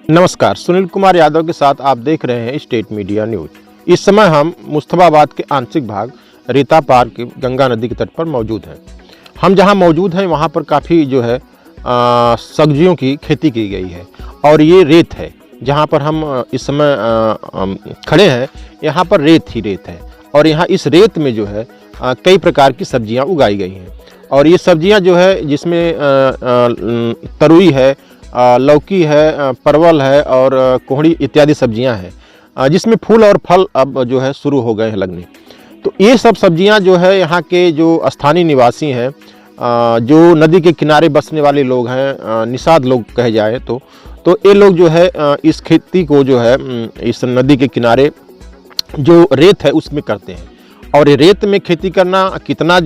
नमस्कार, सुनील कुमार यादव के साथ आप देख रहे हैं स्टेट मीडिया न्यूज। इस समय हम मुस्तफाबाद के आंशिक भाग रीता पार के गंगा नदी के तट पर मौजूद हैं। हम जहां मौजूद हैं वहां पर काफ़ी सब्जियों की खेती की गई है और ये रेत है जहां पर हम इस समय खड़े हैं। यहाँ पर रेत ही रेत है और यहाँ इस रेत में कई प्रकार की सब्जियाँ उगाई गई हैं और ये सब्जियाँ जिसमें तरुई है, लौकी है, परवल है और कोहड़ी इत्यादि सब्जियां हैं, जिसमें फूल और फल अब शुरू हो गए हैं लगने। तो ये सब सब्जियां यहाँ के जो स्थानीय निवासी हैं, जो नदी के किनारे बसने वाले लोग हैं, निषाद लोग कहे जाए तो ये लोग इस खेती को इस नदी के किनारे जो रेत है उसमें करते हैं। और ये रेत में खेती करना कितना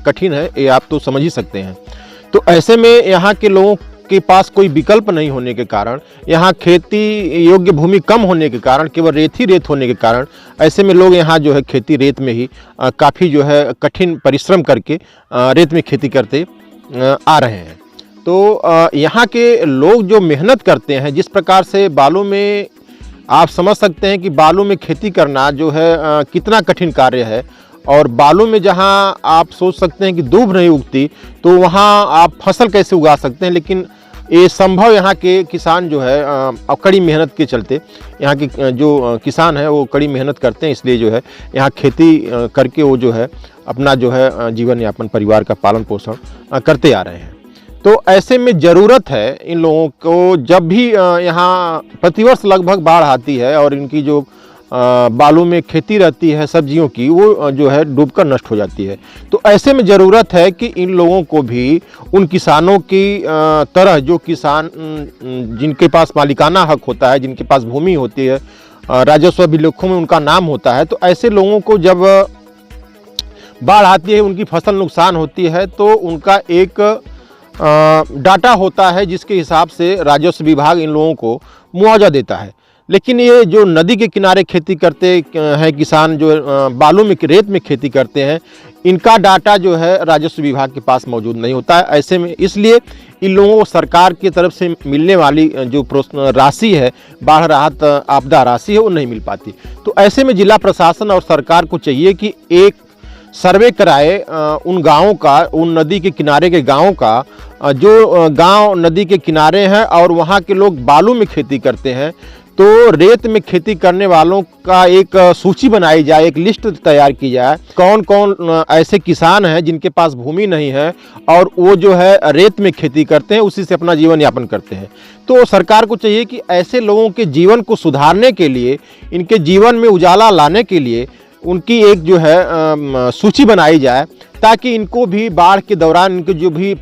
कठिन है ये आप तो समझ ही सकते हैं। तो ऐसे में यहाँ के लोगों के पास कोई विकल्प नहीं होने के कारण, यहाँ खेती योग्य भूमि कम होने के कारण, केवल रेत ही रेत होने के कारण ऐसे में लोग यहाँ खेती रेत में ही काफ़ी कठिन परिश्रम करके रेत में खेती करते आ रहे हैं। तो यहाँ के लोग जो मेहनत करते हैं, जिस प्रकार से बालू में, आप समझ सकते हैं कि बालू में खेती करना कितना कठिन कार्य है। और बालू में जहाँ आप सोच सकते हैं कि दूब नहीं उगती तो वहाँ आप फसल कैसे उगा सकते हैं, लेकिन ये संभव यहाँ के किसान कड़ी मेहनत के चलते, यहाँ के जो किसान है वो कड़ी मेहनत करते हैं, इसलिए यहाँ खेती करके वो अपना जीवन यापन, परिवार का पालन पोषण करते आ रहे हैं। तो ऐसे में ज़रूरत है इन लोगों को, जब भी यहाँ प्रतिवर्ष लगभग बाढ़ आती है और इनकी जो बालू में खेती रहती है सब्जियों की, वो डूबकर नष्ट हो जाती है। तो ऐसे में ज़रूरत है कि इन लोगों को भी उन किसानों की तरह, जो किसान जिनके पास मालिकाना हक होता है, जिनके पास भूमि होती है, राजस्व अभिलेखों में उनका नाम होता है, तो ऐसे लोगों को जब बाढ़ आती है, उनकी फसल नुकसान होती है, तो उनका एक डाटा होता है जिसके हिसाब से राजस्व विभाग इन लोगों को मुआवजा देता है। लेकिन ये जो नदी के किनारे खेती करते हैं किसान, जो बालू में रेत में खेती करते हैं, इनका डाटा राजस्व विभाग के पास मौजूद नहीं होता है। ऐसे में इसलिए इन लोगों को सरकार की तरफ से मिलने वाली जो राशि है, बाढ़ राहत आपदा राशि है, वो नहीं मिल पाती। तो ऐसे में जिला प्रशासन और सरकार को चाहिए कि एक सर्वे कराए उन गाँवों का, उन नदी के किनारे के गाँवों का, जो गांव नदी के किनारे हैं और वहाँ के लोग बालू में खेती करते हैं। तो रेत में खेती करने वालों का एक सूची बनाई जाए, एक लिस्ट तैयार की जाए, कौन कौन ऐसे किसान हैं जिनके पास भूमि नहीं है और वो रेत में खेती करते हैं, उसी से अपना जीवन यापन करते हैं। तो सरकार को चाहिए कि ऐसे लोगों के जीवन को सुधारने के लिए, इनके जीवन में उजाला लाने के लिए उनकी एक सूची बनाई जाए, ताकि इनको भी बाढ़ के दौरान इनकी जो भी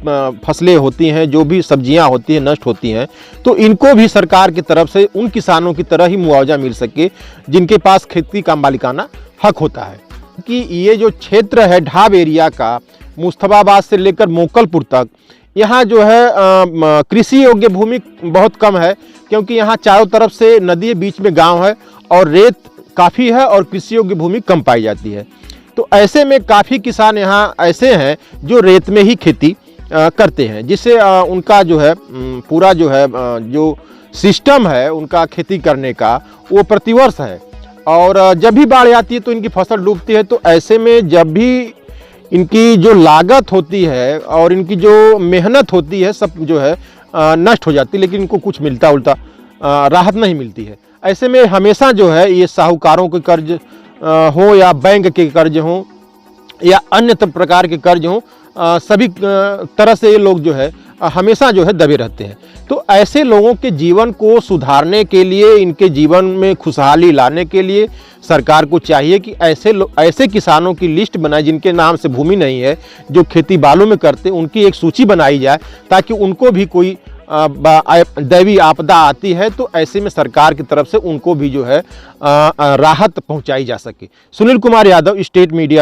फसलें होती हैं, जो भी सब्जियां होती हैं, नष्ट होती हैं, तो इनको भी सरकार की तरफ से उन किसानों की तरह ही मुआवजा मिल सके जिनके पास खेती का मालिकाना हक होता है। कि ये जो क्षेत्र है ढाब एरिया का, मुस्तफाबाद से लेकर मोकलपुर तक, यहाँ कृषि योग्य भूमि बहुत कम है, क्योंकि यहाँ चारों तरफ से नदी, बीच में गाँव है और रेत काफ़ी है और कृषि योग्य भूमि कम पाई जाती है। तो ऐसे में काफ़ी किसान यहाँ ऐसे हैं जो रेत में ही खेती करते हैं, जिससे उनका पूरा जो सिस्टम है उनका खेती करने का, वो प्रतिवर्ष है। और जब भी बाढ़ आती है तो इनकी फसल डूबती है। तो ऐसे में जब भी इनकी जो लागत होती है और इनकी जो मेहनत होती है, सब नष्ट हो जाती है, लेकिन इनको कुछ मिलता उल्टा राहत नहीं मिलती है। ऐसे में हमेशा ये साहूकारों के कर्ज हो या बैंक के कर्ज हो या अन्य प्रकार के कर्ज हो, सभी तरह से ये लोग हमेशा दबे रहते हैं। तो ऐसे लोगों के जीवन को सुधारने के लिए, इनके जीवन में खुशहाली लाने के लिए सरकार को चाहिए कि ऐसे किसानों की लिस्ट बनाए जिनके नाम से भूमि नहीं है, जो खेती बालू में करते, उनकी एक सूची बनाई जाए, ताकि उनको भी कोई दैवी आपदा आती है तो ऐसे में सरकार की तरफ से उनको भी राहत पहुंचाई जा सके। Sunil Kumar Yadav, state media.